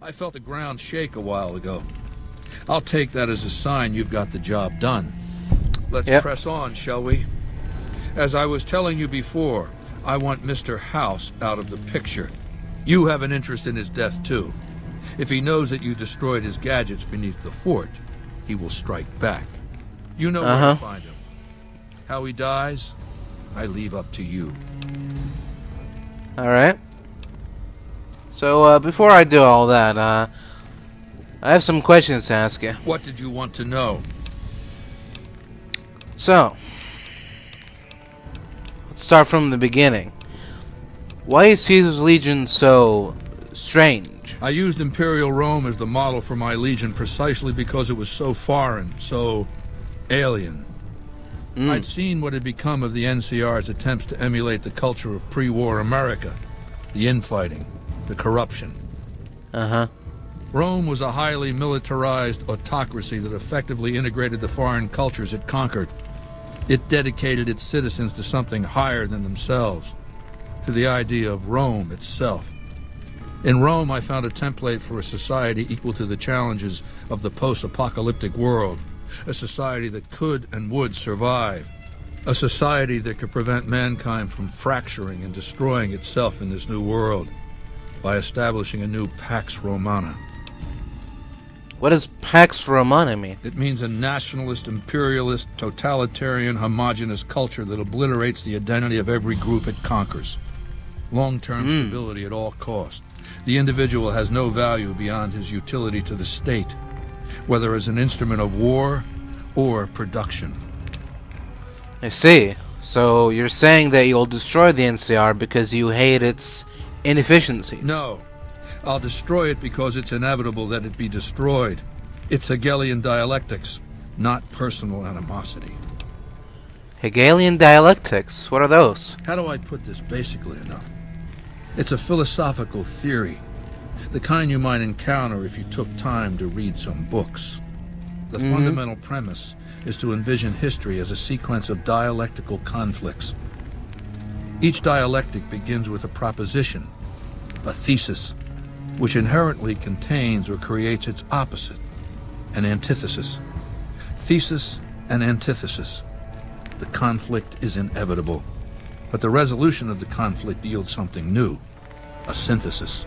I felt the ground shake a while ago. I'll take that as a sign you've got the job done. Let's press on, shall we? As I was telling you before, I want Mr. House out of the picture. You have an interest in his death, too. If he knows that you destroyed his gadgets beneath the fort, he will strike back. You know where to find him. How he dies, I leave up to you. Alright. So, before I do all that, I have some questions to ask you. What did you want to know? So, let's start from the beginning. Why is Caesar's Legion so strange? I used Imperial Rome as the model for my Legion precisely because it was so foreign, so alien. I'd seen what had become of the NCR's attempts to emulate the culture of pre-war America. The infighting, the corruption. Rome was a highly militarized autocracy that effectively integrated the foreign cultures it conquered. It dedicated its citizens to something higher than themselves, to the idea of Rome itself. In Rome, I found a template for a society equal to the challenges of the post-apocalyptic world, a society that could and would survive, a society that could prevent mankind from fracturing and destroying itself in this new world by establishing a new Pax Romana. What does Pax Romana mean? It means a nationalist, imperialist, totalitarian, homogenous culture that obliterates the identity of every group it conquers. Long-term stability at all cost. The individual has no value beyond his utility to the state, whether as an instrument of war or production. I see. So you're saying that you'll destroy the NCR because you hate its inefficiencies? No. I'll destroy it because it's inevitable that it be destroyed. It's Hegelian dialectics, not personal animosity. Hegelian dialectics? What are those? How do I put this basically enough? It's a philosophical theory, the kind you might encounter if you took time to read some books. The fundamental premise is to envision history as a sequence of dialectical conflicts. Each dialectic begins with a proposition, a thesis, which inherently contains or creates its opposite, an antithesis. Thesis and antithesis. The conflict is inevitable, but the resolution of the conflict yields something new, a synthesis,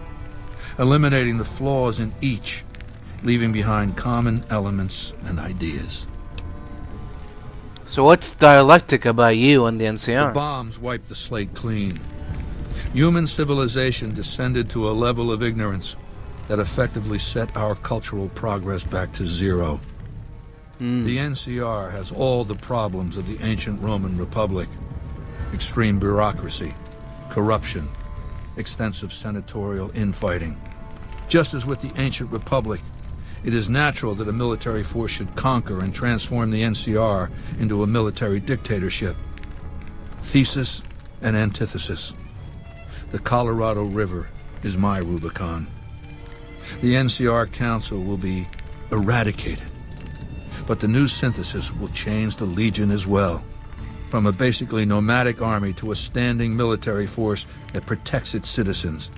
eliminating the flaws in each, leaving behind common elements and ideas. So what's dialectic about you and the NCR? The bombs wiped the slate clean. Human civilization descended to a level of ignorance that effectively set our cultural progress back to zero. The NCR has all the problems of the ancient Roman Republic. Extreme bureaucracy, corruption, extensive senatorial infighting. Just as with the ancient Republic, it is natural that a military force should conquer and transform the NCR into a military dictatorship. Thesis and antithesis. The Colorado River is my Rubicon. The NCR Council will be eradicated, but the new synthesis will change the Legion as well, from a basically nomadic army to a standing military force that protects its citizens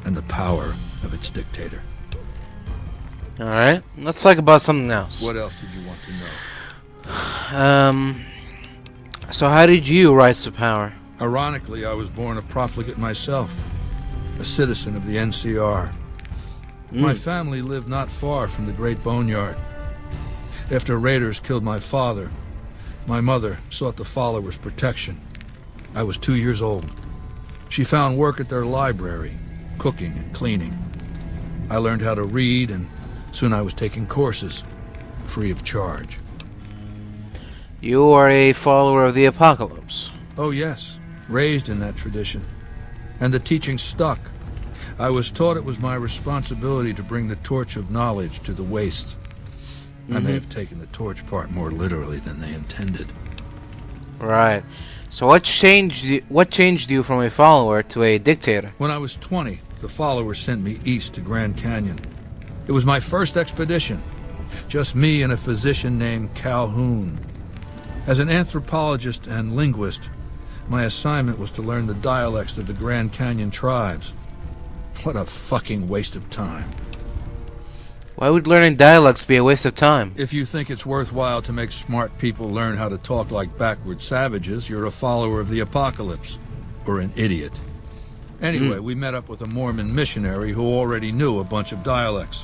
and the power of its dictator. Alright, let's talk about something else. What else did you want to know? So how did you rise to power? Ironically, I was born a profligate myself, a citizen of the NCR. My family lived not far from the Great Boneyard. After raiders killed my father, my mother sought the followers' protection. I was 2 years old. She found work at their library, cooking and cleaning. I learned how to read, and soon I was taking courses, free of charge. You are a follower of the apocalypse. Oh yes, raised in that tradition. And the teaching stuck. I was taught it was my responsibility to bring the torch of knowledge to the waste. I may have taken the torch part more literally than they intended. Right. So what changed you from a follower to a dictator? When I was 20, the followers sent me east to Grand Canyon. It was my first expedition. Just me and a physician named Calhoun. As an anthropologist and linguist, my assignment was to learn the dialects of the Grand Canyon tribes. What a fucking waste of time. Why would learning dialects be a waste of time? If you think it's worthwhile to make smart people learn how to talk like backward savages, you're a follower of the apocalypse. Or an idiot. Anyway, we met up with a Mormon missionary who already knew a bunch of dialects.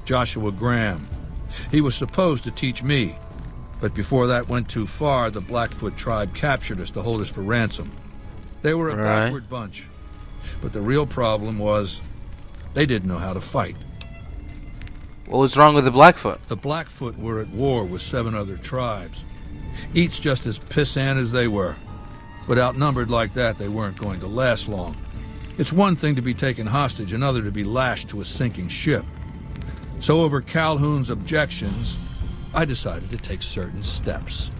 Joshua Graham. He was supposed to teach me. But before that went too far, the Blackfoot tribe captured us to hold us for ransom. They were a backward bunch. But the real problem was, they didn't know how to fight. What was wrong with the Blackfoot? The Blackfoot were at war with 7 other tribes, each just as pissant as they were. But outnumbered like that, they weren't going to last long. It's one thing to be taken hostage, another to be lashed to a sinking ship. So over Calhoun's objections, I decided to take certain steps.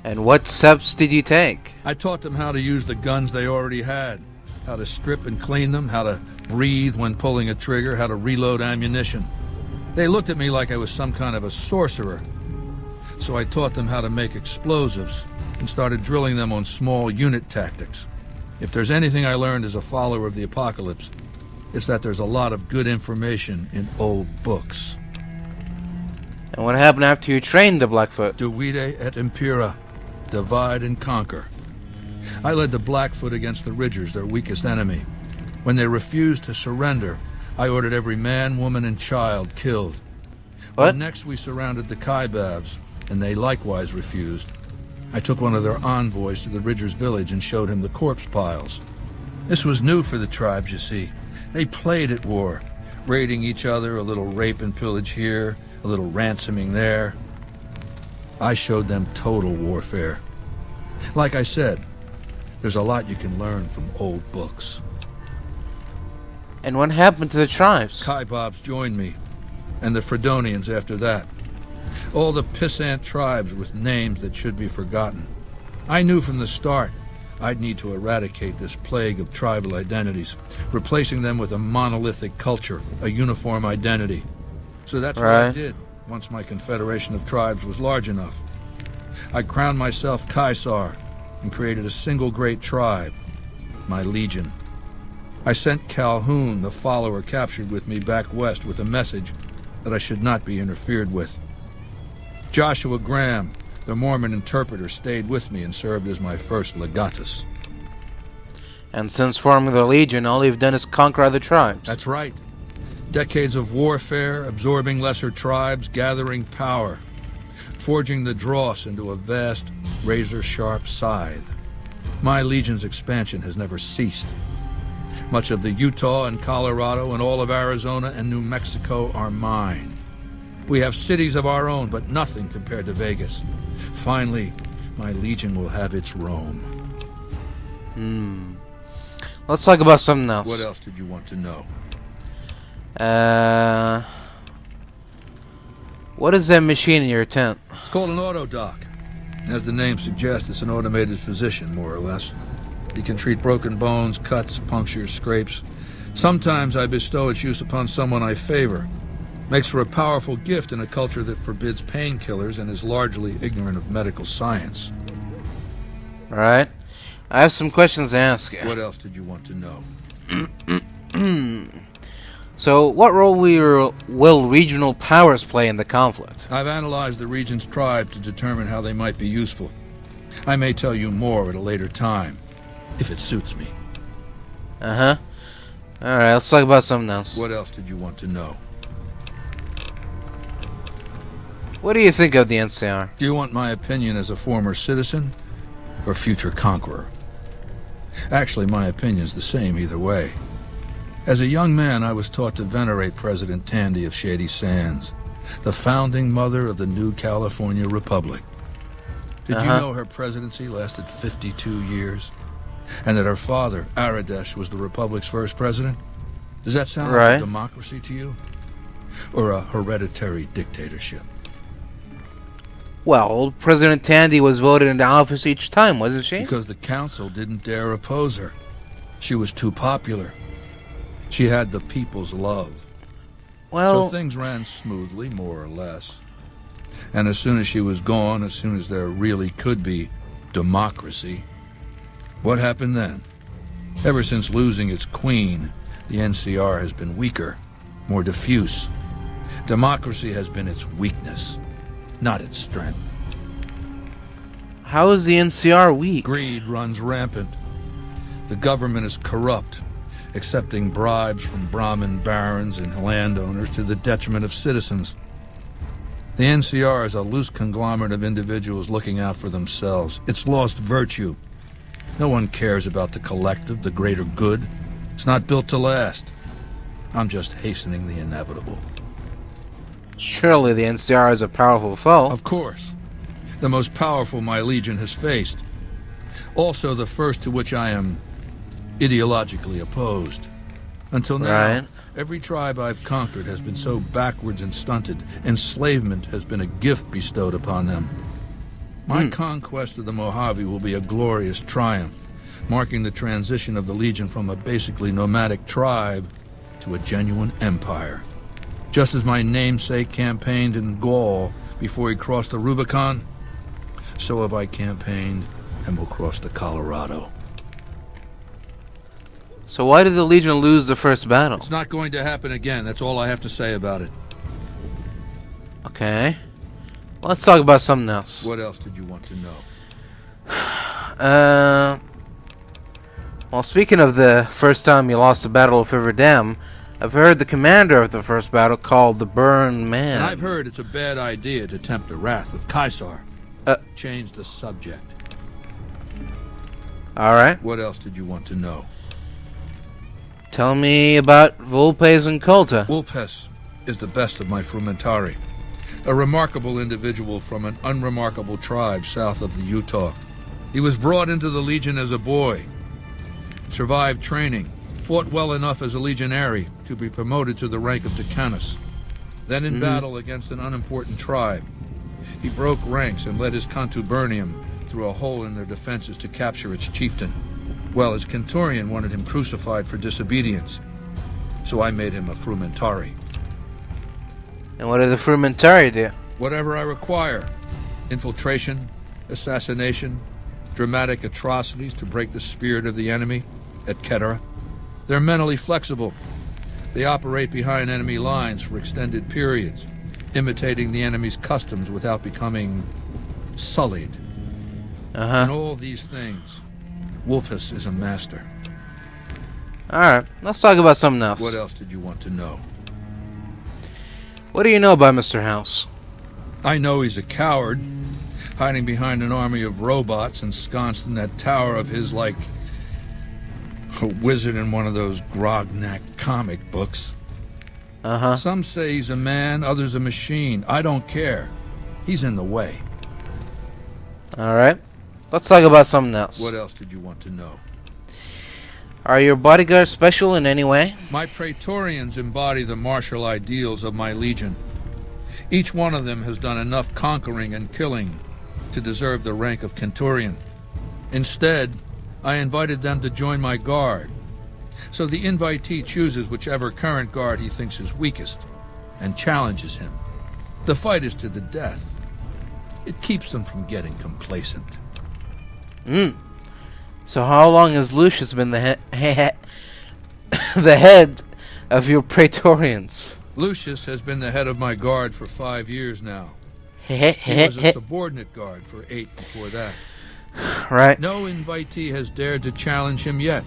And what steps did you take? I taught them how to use the guns they already had, how to strip and clean them, how to breathe when pulling a trigger, how to reload ammunition. They looked at me like I was some kind of a sorcerer. So I taught them how to make explosives and started drilling them on small unit tactics. If there's anything I learned as a follower of the apocalypse, it's that there's a lot of good information in old books. And what happened after you trained the Blackfoot? Divide et impera. Divide and conquer. I led the Blackfoot against the Ridgers, their weakest enemy. When they refused to surrender, I ordered every man, woman, and child killed. What? When next we surrounded the Kaibabs, and they likewise refused, I took one of their envoys to the Ridgers' village and showed him the corpse piles. This was new for the tribes, you see. They played at war, raiding each other, a little rape and pillage here, a little ransoming there. I showed them total warfare. Like I said, there's a lot you can learn from old books. And what happened to the tribes? Kaibabs joined me, and the Fredonians after that. All the pissant tribes with names that should be forgotten. I knew from the start I'd need to eradicate this plague of tribal identities, replacing them with a monolithic culture, a uniform identity. So that's what I did, once my confederation of tribes was large enough. I crowned myself Caesar and created a single great tribe, my legion. I sent Calhoun, the follower captured with me, back west with a message that I should not be interfered with. Joshua Graham, the Mormon interpreter, stayed with me and served as my first legatus. And since forming the Legion, all you've done is conquer other tribes. That's right. Decades of warfare, absorbing lesser tribes, gathering power, forging the dross into a vast, razor-sharp scythe. My Legion's expansion has never ceased. Much of the Utah and Colorado and all of Arizona and New Mexico are mine. We have cities of our own, but nothing compared to Vegas. Finally, my Legion will have its Rome. Let's talk about something else. What else did you want to know? What is that machine in your tent? It's called an autodoc. As the name suggests, it's an automated physician, more or less. It can treat broken bones, cuts, punctures, scrapes. Sometimes I bestow its use upon someone I favor. Makes for a powerful gift in a culture that forbids painkillers and is largely ignorant of medical science. Alright. I have some questions to ask you. What else did you want to know? So, what role will regional powers play in the conflict? I've analyzed the region's tribe to determine how they might be useful. I may tell you more at a later time, if it suits me. Alright, let's talk about something else. What else did you want to know? What do you think of the NCR? Do you want my opinion as a former citizen or future conqueror? Actually, my opinion's the same either way. As a young man, I was taught to venerate President Tandy of Shady Sands, the founding mother of the new California Republic. Did you know her presidency lasted 52 years? And that her father, Aradesh, was the Republic's first president? Does that sound like a democracy to you? Or a hereditary dictatorship? Well, President Tandy was voted into office each time, wasn't she? Because the council didn't dare oppose her. She was too popular. She had the people's love. Well, so things ran smoothly, more or less. And as soon as she was gone, as soon as there really could be democracy, what happened then? Ever since losing its queen, the NCR has been weaker, more diffuse, Democracy has been its weakness, not its strength. How is the NCR weak? Greed runs rampant. The government is corrupt, accepting bribes from Brahmin barons and landowners to the detriment of citizens. The NCR is a loose conglomerate of individuals looking out for themselves. It's lost virtue. No one cares about the collective, the greater good. It's not built to last. I'm just hastening the inevitable. Surely the NCR is a powerful foe. Of course. The most powerful my legion has faced. Also the first to which I am ideologically opposed. Until now, Right. every tribe I've conquered has been so backwards and stunted. Enslavement has been a gift bestowed upon them. My conquest of the Mojave will be a glorious triumph, marking the transition of the Legion from a basically nomadic tribe to a genuine empire. Just as my namesake campaigned in Gaul before he crossed the Rubicon, so have I campaigned and will cross the Colorado. So why did the Legion lose the first battle? It's not going to happen again. That's all I have to say about it. Okay. Let's talk about something else. What else did you want to know? Well, speaking of the first time you lost the Battle of River Dam, I've heard the commander of the first battle called the Burn Man. And I've heard it's a bad idea to tempt the wrath of Caesar. Change the subject. Alright. What else did you want to know? Tell me about Vulpes and Colta. Vulpes is the best of my frumentari. A remarkable individual from an unremarkable tribe south of the Utah. He was brought into the Legion as a boy, survived training, fought well enough as a legionary to be promoted to the rank of decanus. Then in battle against an unimportant tribe, he broke ranks and led his contubernium through a hole in their defenses to capture its chieftain. Well, his Centurion wanted him crucified for disobedience, so I made him a frumentari. And what did the Frumentari do? Whatever I require. Infiltration, assassination, dramatic atrocities to break the spirit of the enemy, etc. They're mentally flexible. They operate behind enemy lines for extended periods, imitating the enemy's customs without becoming sullied. In all these things, Vulpes is a master. Alright, let's talk about something else. What else did you want to know? What do you know about Mr. House? I know he's a coward, hiding behind an army of robots ensconced in that tower of his like a wizard in one of those Grognak comic books. Some say he's a man, others a machine. I don't care. He's in the way. Alright, let's talk about something else. What else did you want to know? Are your bodyguards special in any way? My Praetorians embody the martial ideals of my legion. Each one of them has done enough conquering and killing to deserve the rank of Centurion. Instead, I invited them to join my guard. So the invitee chooses whichever current guard he thinks is weakest and challenges him. The fight is to the death. It keeps them from getting complacent. So how long has Lucius been the the head of your Praetorians? Lucius has been the head of my guard for 5 years now. He was a subordinate guard for 8 before that. Right. No invitee has dared to challenge him yet.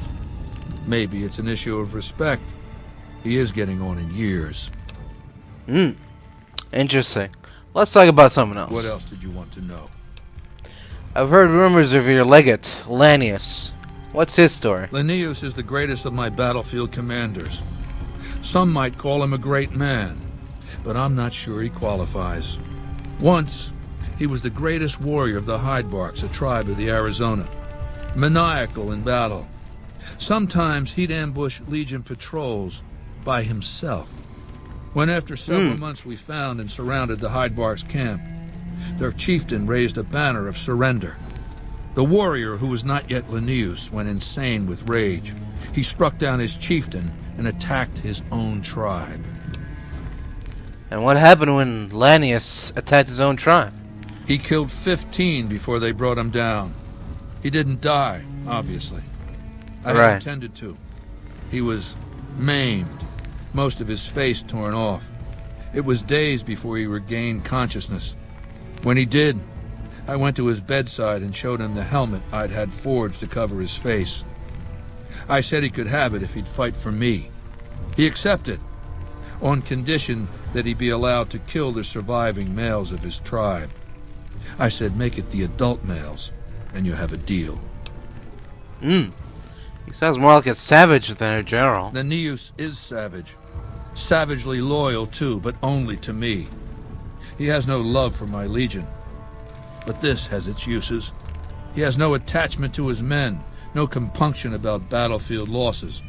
Maybe it's an issue of respect. He is getting on in years. Interesting. Let's talk about something else. What else did you want to know? I've heard rumors of your legate, Lanius. What's his story? Linnaeus is the greatest of my battlefield commanders. Some might call him a great man, but I'm not sure he qualifies. Once, he was the greatest warrior of the Hydebarks, a tribe of the Arizona. Maniacal in battle. Sometimes he'd ambush Legion patrols by himself. When after several months we found and surrounded the Hydebarks camp, their chieftain raised a banner of surrender. The warrior, who was not yet Linnaeus, went insane with rage. He struck down his chieftain and attacked his own tribe. And what happened when Lanius attacked his own tribe? He killed 15 before they brought him down. He didn't die, obviously. I had intended to. He was maimed, most of his face torn off. It was days before he regained consciousness. When he did, I went to his bedside and showed him the helmet I'd had forged to cover his face. I said he could have it if he'd fight for me. He accepted, on condition that he be allowed to kill the surviving males of his tribe. I said, make it the adult males, and you have a deal. He sounds more like a savage than a general. Neus is savage. Savagely loyal, too, but only to me. He has no love for my legion. But this has its uses. He has no attachment to his men, no compunction about battlefield losses.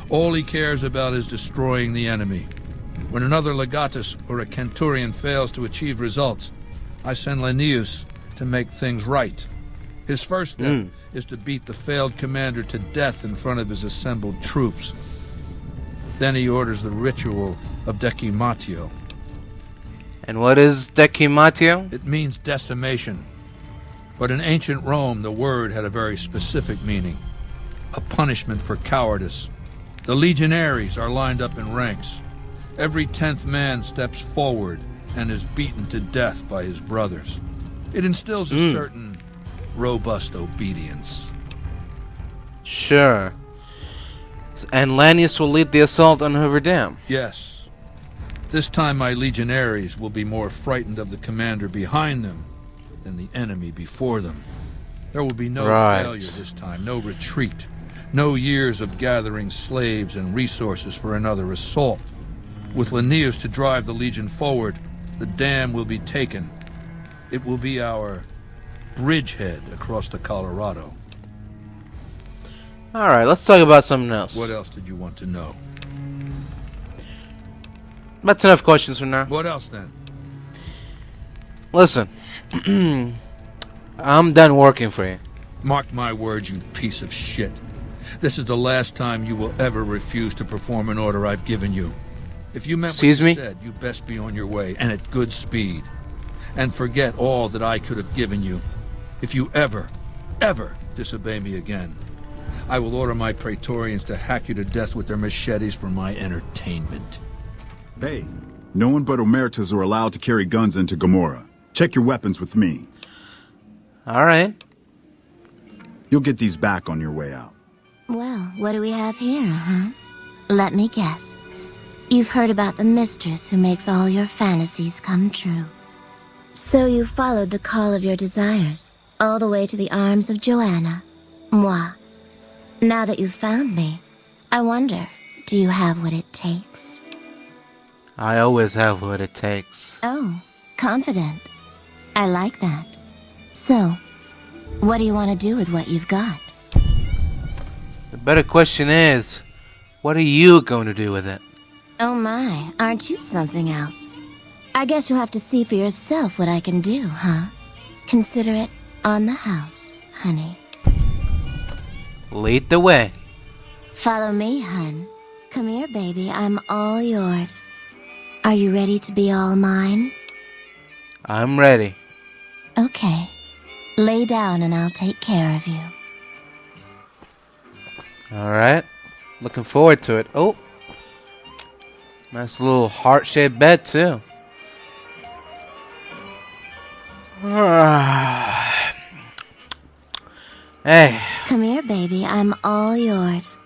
All he cares about is destroying the enemy. When another legatus or a centurion fails to achieve results, I send Linnaeus to make things right. His first step is to beat the failed commander to death in front of his assembled troops. Then he orders the ritual of decimatio. And what is decimatio? It means decimation. But in ancient Rome, the word had a very specific meaning. A punishment for cowardice. The legionaries are lined up in ranks. Every 10th man steps forward and is beaten to death by his brothers. It instills a certain robust obedience. Sure. And Lanius will lead the assault on Hoover Dam. Yes. This time my legionaries will be more frightened of the commander behind them than the enemy before them. There will be no failure this time, no retreat, no years of gathering slaves and resources for another assault. With Linnaeus to drive the legion forward, the dam will be taken. It will be our bridgehead across the Colorado. Alright, let's talk about something else. What else did you want to know? That's enough questions for now. What else then? Listen, I'm done working for you. Mark my words, you piece of shit. This is the last time you will ever refuse to perform an order I've given you. If you meant what you said, you best be on your way, and at good speed. And forget all that I could have given you. If you ever disobey me again, I will order my Praetorians to hack you to death with their machetes for my entertainment. Hey, no one but Omertas are allowed to carry guns into Gomorrah. Check your weapons with me. Alright. You'll get these back on your way out. Well, what do we have here, huh? Let me guess. You've heard about the mistress who makes all your fantasies come true. So you followed the call of your desires, all the way to the arms of Joanna. Moi. Now that you've found me, I wonder, do you have what it takes? I always have what it takes. Oh, confident. I like that. So, what do you want to do with what you've got? The better question is, what are you going to do with it? Oh my, aren't you something else? I guess you'll have to see for yourself what I can do, huh? Consider it on the house, honey. Lead the way. Follow me, hun. Come here, baby, I'm all yours. Are you ready to be all mine? I'm ready. Okay. Lay down and I'll take care of you. Alright. Looking forward to it. Oh. Nice little heart-shaped bed, too. Hey. Come here, baby. I'm all yours.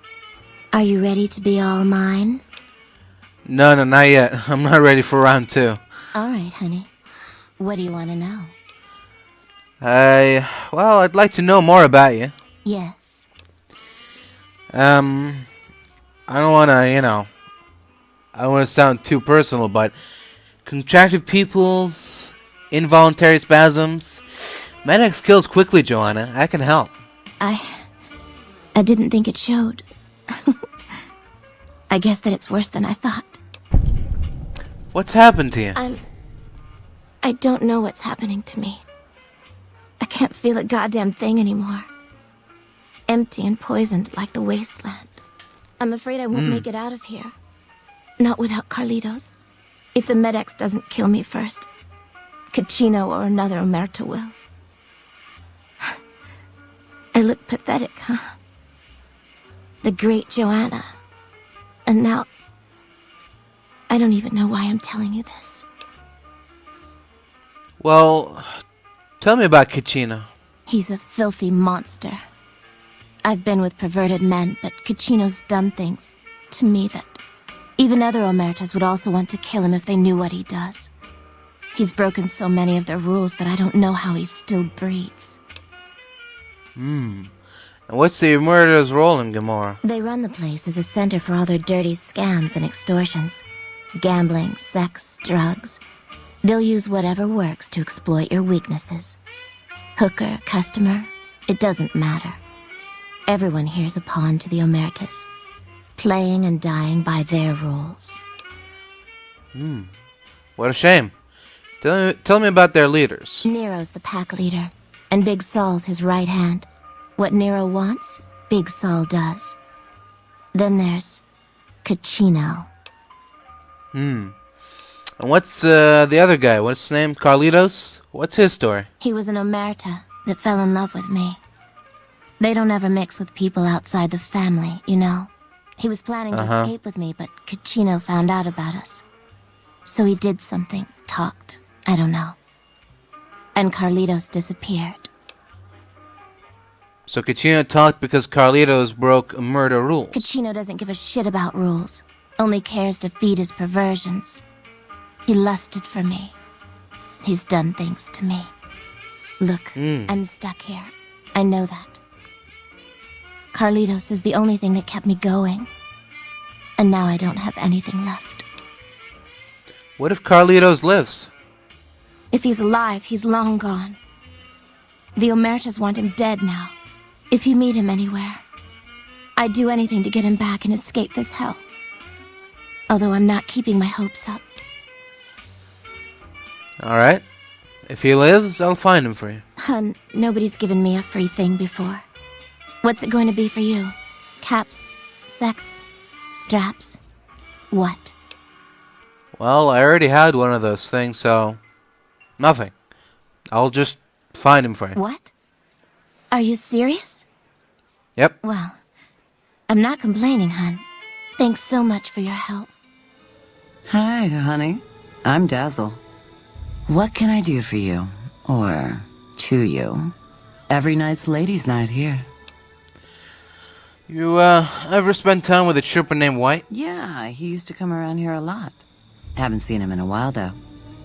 Are you ready to be all mine? No, not yet. I'm not ready for round 2. All right, honey. What do you want to know? Well, I'd like to know more about you. Yes. I don't want to, I don't want to sound too personal, but contracted pupils, involuntary spasms. Med-X kills quickly, Joanna. I can help. I didn't think it showed. I guess that it's worse than I thought. What's happened to you? I don't know what's happening to me. I can't feel a goddamn thing anymore. Empty and poisoned like the wasteland. I'm afraid I won't make it out of here. Not without Carlitos. If the Med-X doesn't kill me first, Caccino or another Omerta will. I look pathetic, huh? The great Joanna. And now, I don't even know why I'm telling you this. Well, tell me about Caccino. He's a filthy monster. I've been with perverted men, but Caccino's done things to me that even other Omertas would also want to kill him if they knew what he does. He's broken so many of their rules that I don't know how he still breathes. And what's the murderer's role in Gomorrah? They run the place as a center for all their dirty scams and extortions. Gambling, sex, drugs. They'll use whatever works to exploit your weaknesses. Hooker, customer, it doesn't matter. Everyone here's a pawn to the Omertas, playing and dying by their rules. What a shame. Tell me about their leaders. Nero's the pack leader, and Big Saul's his right hand. What Nero wants, Big Saul does. Then there's Caccino. And what's the other guy? What's his name? Carlitos? What's his story? He was an Omerta that fell in love with me. They don't ever mix with people outside the family, you know. He was planning to escape with me, but Caccino found out about us. So he did something, talked, I don't know. And Carlitos disappeared. So Caccino talked because Carlitos broke murder rules. Caccino doesn't give a shit about rules, only cares to feed his perversions. He lusted for me. He's done things to me. Look, I'm stuck here. I know that. Carlitos is the only thing that kept me going. And now I don't have anything left. What if Carlitos lives? If he's alive, he's long gone. The Omertas want him dead now. If you meet him anywhere, I'd do anything to get him back and escape this hell. Although I'm not keeping my hopes up. Alright. If he lives, I'll find him for you. Hun, nobody's given me a free thing before. What's it going to be for you? Caps? Sex? Straps? What? Well, I already had one of those things, so... nothing. I'll just find him for you. What? Are you serious? Yep. Well, I'm not complaining, hun. Thanks so much for your help. Hi, honey. I'm Dazzle. What can I do for you? Or to you? Every night's ladies' night here. You, ever spend time with a trooper named White? Yeah, he used to come around here a lot. Haven't seen him in a while, though.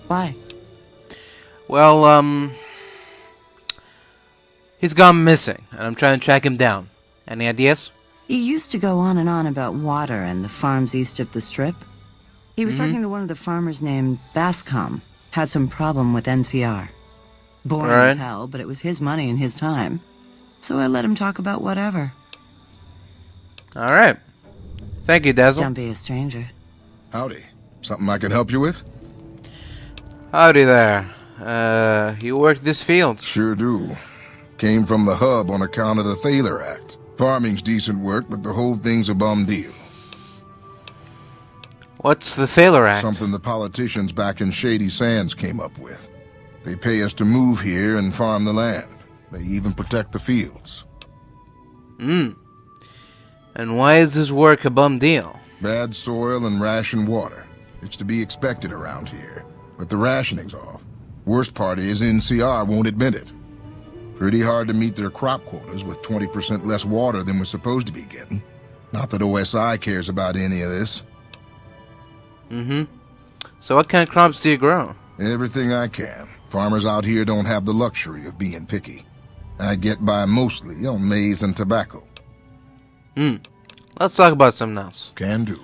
Why? Well, he's gone missing, and I'm trying to track him down. Any ideas? He used to go on and on about water and the farms east of the Strip. He was talking to one of the farmers named Bascom. Had some problem with NCR. Boring as hell, but it was his money and his time. So I let him talk about whatever. Alright. Thank you, Dazzle. Don't be a stranger. Howdy. Something I can help you with? Howdy there. You work this field? Sure do. Came from the hub on account of the Thaler Act. Farming's decent work, but the whole thing's a bum deal. What's the Thaler Act? Something the politicians back in Shady Sands came up with. They pay us to move here and farm the land. They even protect the fields. And why is this work a bum deal? Bad soil and ration water. It's to be expected around here. But the rationing's off. Worst part is NCR won't admit it. Pretty hard to meet their crop quotas with 20% less water than we're supposed to be getting. Not that OSI cares about any of this. So what kind of crops do you grow? Everything I can. Farmers out here don't have the luxury of being picky. I get by mostly on maize and tobacco. Let's talk about something else. Can do.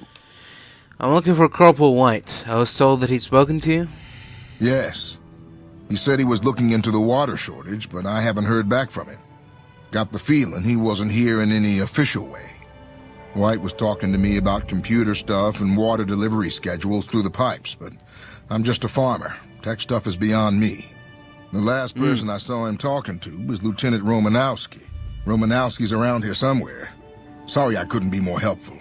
I'm looking for Corporal White. I was told that he'd spoken to you. Yes. He said he was looking into the water shortage, but I haven't heard back from him. Got the feeling he wasn't here in any official way. White was talking to me about computer stuff and water delivery schedules through the pipes, but I'm just a farmer. Tech stuff is beyond me. The last person I saw him talking to was Lieutenant Romanowski. Romanowski's around here somewhere. Sorry I couldn't be more helpful.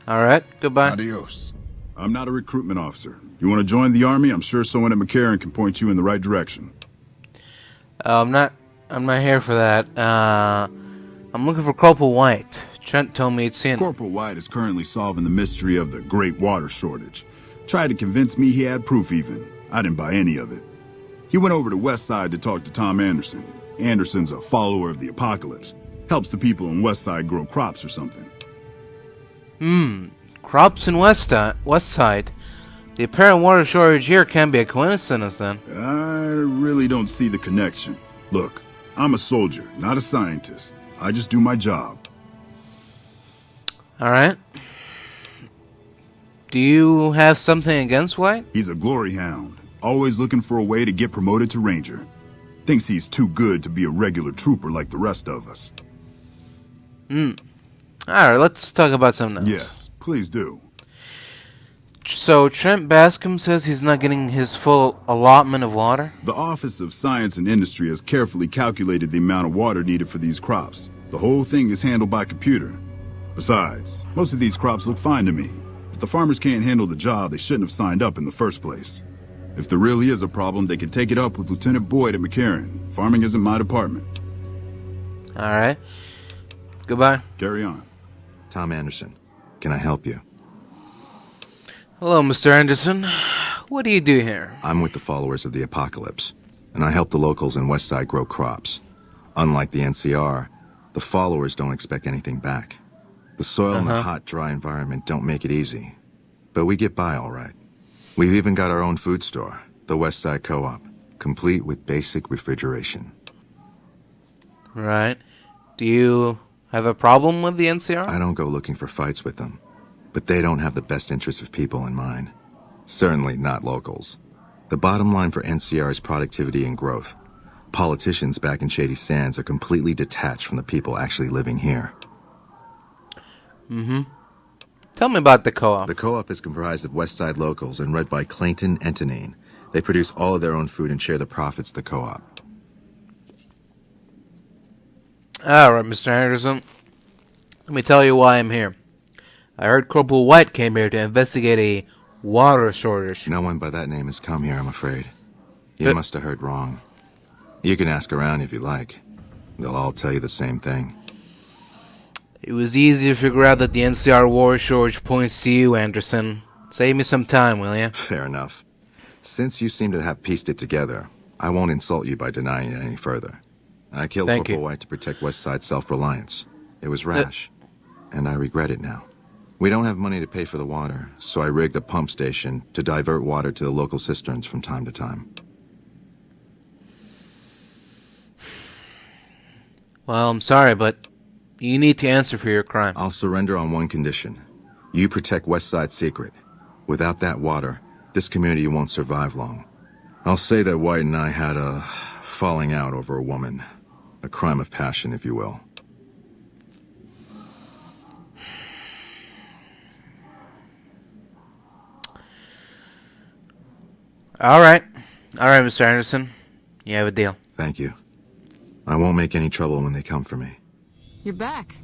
Alright, goodbye. Adios. I'm not a recruitment officer. You want to join the army? I'm sure someone at McCarran can point you in the right direction. I'm not here for that. I'm looking for Corporal White. Trent told me he'd seen it. Corporal White is currently solving the mystery of the great water shortage. Tried to convince me he had proof even. I didn't buy any of it. He went over to West Side to talk to Tom Anderson. Anderson's a follower of the apocalypse. Helps the people in West Side grow crops or something. Crops in West Side. The apparent water shortage here can be a coincidence then. I really don't see the connection. Look, I'm a soldier, not a scientist. I just do my job. Alright. Do you have something against White? He's a glory hound, always looking for a way to get promoted to ranger. Thinks he's too good to be a regular trooper like the rest of us. Alright, let's talk about something else. Yes, please do. So, Trent Bascom says he's not getting his full allotment of water? The Office of Science and Industry has carefully calculated the amount of water needed for these crops. The whole thing is handled by computer. Besides, most of these crops look fine to me. If the farmers can't handle the job, they shouldn't have signed up in the first place. If there really is a problem, they can take it up with Lieutenant Boyd at McCarran. Farming isn't my department. Alright. Goodbye. Carry on. Tom Anderson, can I help you? Hello, Mr. Anderson. What do you do here? I'm with the followers of the apocalypse, and I help the locals in West Side grow crops. Unlike the NCR, the followers don't expect anything back. The soil and the hot, dry environment don't make it easy, but we get by all right. We've even got our own food store, the West Side Co-op, complete with basic refrigeration. Right. Do you have a problem with the NCR? I don't go looking for fights with them, but they don't have the best interests of people in mind. Certainly not locals. The bottom line for NCR is productivity and growth. Politicians back in Shady Sands are completely detached from the people actually living here. Tell me about the co-op. The co-op is comprised of West Side locals and run by Clayton Antonine. They produce all of their own food and share the profits of the co-op. Alright, Mr. Anderson. Let me tell you why I'm here. I heard Corporal White came here to investigate a water shortage. No one by that name has come here, I'm afraid. You must have heard wrong. You can ask around if you like. They'll all tell you the same thing. It was easy to figure out that the NCR water shortage points to you, Anderson. Save me some time, will you? Fair enough. Since you seem to have pieced it together, I won't insult you by denying it any further. I killed Thank Corporal you. White to protect West Side self-reliance. It was rash, and I regret it now. We don't have money to pay for the water, so I rigged a pump station to divert water to the local cisterns from time to time. Well, I'm sorry, but you need to answer for your crime. I'll surrender on one condition. You protect West Side's secret. Without that water, this community won't survive long. I'll say that White and I had a falling out over a woman. A crime of passion, if you will. Alright. Alright, Mr. Anderson. You have a deal. Thank you. I won't make any trouble when they come for me. You're back.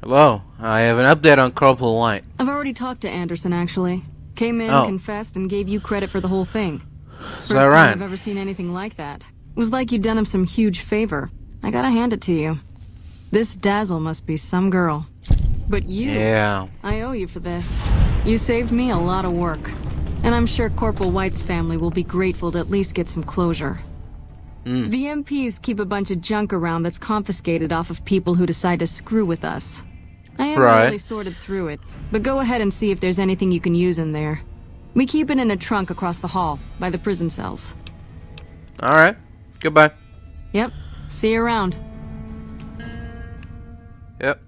Hello. I have an update on Corporal White. I've already talked to Anderson, actually. Came in, confessed, and gave you credit for the whole thing. Is First that time right? I've ever seen anything like that. It was like you'd done him some huge favor. I gotta hand it to you. This Dazzle must be some girl. But you... Yeah. I owe you for this. You saved me a lot of work. And I'm sure Corporal White's family will be grateful to at least get some closure. The MPs keep a bunch of junk around that's confiscated off of people who decide to screw with us. I haven't Right. really sorted through it, but go ahead and see if there's anything you can use in there. We keep it in a trunk across the hall, by the prison cells. Alright. Goodbye. Yep. See you around. Yep.